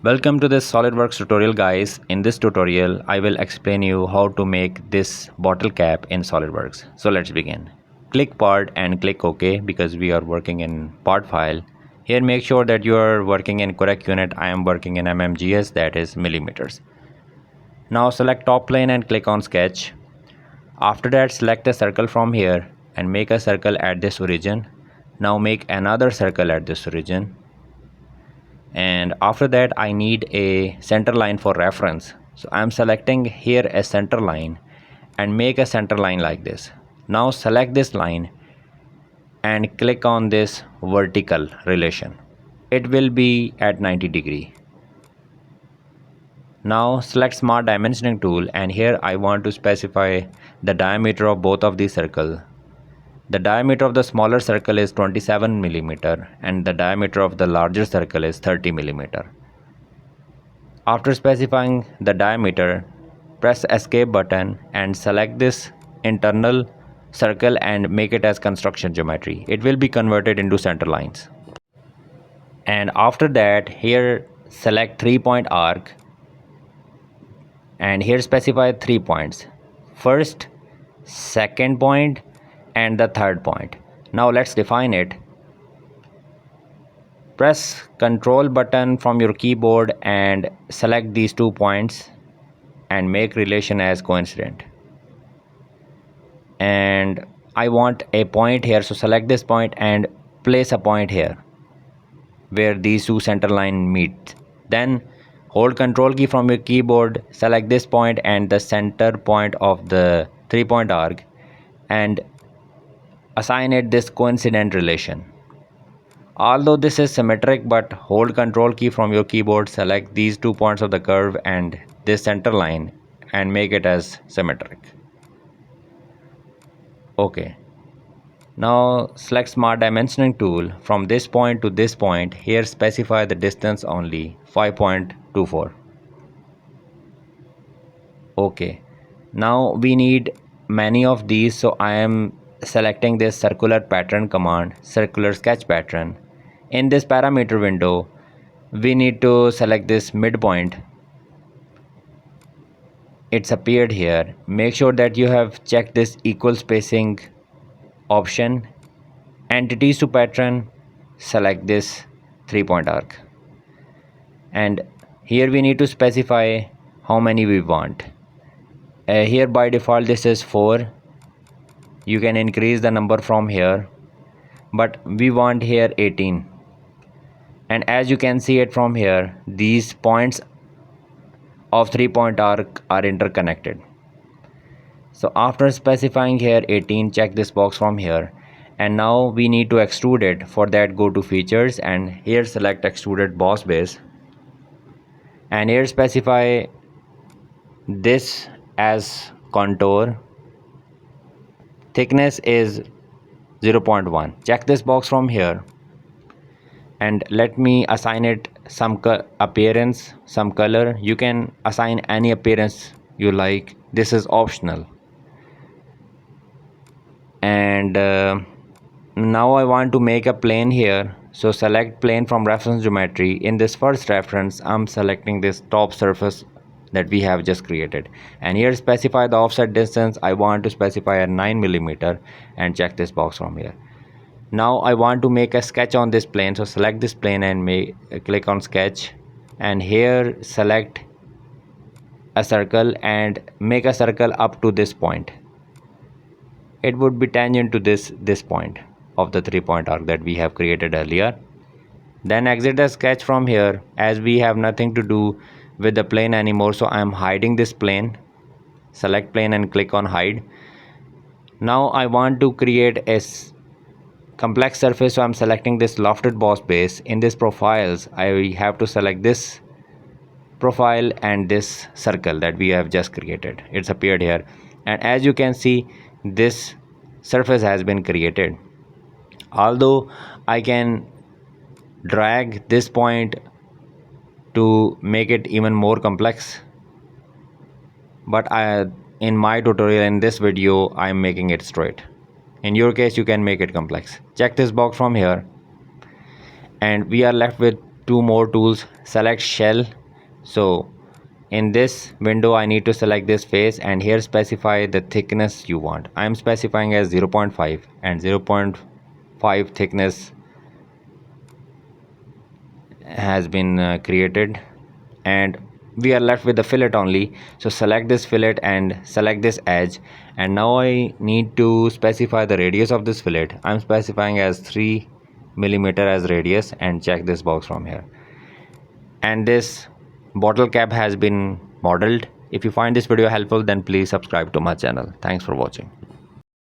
Welcome to this SolidWorks tutorial, guys. In this tutorial I will explain you how to make this bottle cap in SolidWorks. So let's begin. Click part and click OK because we are working in part file. Here make sure that you are working in correct unit. I am working in mmgs, that is millimeters. Now select top plane and click on sketch. After that select a circle from here and make a circle at this origin. Now make another circle at this origin. And after that I need a center line for reference, so I'm selecting here a center line and make a center line like this. Now select this line and click on this vertical relation. It will be at 90°. Now select smart dimensioning tool and here I want to specify the diameter of both of these circles. The diameter of the smaller circle is 27 mm and the diameter of the larger circle is 30 mm. After specifying the diameter, press escape button and select this internal circle and make it as construction geometry. It will be converted into center lines. And after that here select 3-point arc and here specify 3 points. First, second point and the third point. Now let's define it. Press Ctrl button from your keyboard and select these 2 points and make relation as coincident. And I want a point here, so select this point and place a point here where these two center line meet. Then hold Ctrl key from your keyboard, select this point and the center point of the 3-point arc and assign it this coincident relation. Although this is symmetric, but hold Ctrl key from your keyboard, select these 2 points of the curve and this center line and make it as symmetric. Okay. Now select smart dimensioning tool. From this point to this point, here specify the distance only 5.24. Okay. Now we need many of these, so I am selecting this circular pattern command, circular sketch pattern. In this parameter window we need to select this midpoint. It's appeared here. Make sure that you have checked this equal spacing option. Entities to pattern, select this 3-point arc and here we need to specify how many we want. Here by default this is 4. You can increase the number from here, but we want here 18. And as you can see it from here, these points of 3-point arc are interconnected. So after specifying here 18, check this box from here and now we need to extrude it. For that go to features and here select extruded boss base and here specify this as contour. Thickness is 0.1. Check this box from here and let me assign it some appearance, some color. You can assign any appearance you like, this is optional. And now I want to make a plane here, so select plane from reference geometry. In this first reference I'm selecting this top surface that we have just created and here specify the offset distance. I want to specify a 9 mm and check this box from here. Now I want to make a sketch on this plane, so select this plane and click on sketch and here select a circle and make a circle up to this point. It would be tangent to this point of the 3-point arc that we have created earlier. Then exit the sketch from here as we have nothing to do with the plane anymore, so I am hiding this plane. Select plane and click on hide. Now I want to create a complex surface, so I'm selecting this lofted boss base. In this profiles I have to select this profile and this circle that we have just created. It's appeared here and as you can see this surface has been created. Although I can drag this point to make it even more complex, but in my tutorial, in this video, I am making it straight. In your case you can make it complex. Check this box from here and we are left with two more tools. Select shell. So in this window I need to select this face, and here specify the thickness you want. I am specifying as 0.5, and 0.5 thickness has been created, and we are left with the fillet only. So select this fillet and select this edge, and now I need to specify the radius of this fillet. I'm specifying as 3 millimeter as radius, and check this box from here. And this bottle cap has been modeled. If you find this video helpful, then please subscribe to my channel. Thanks for watching.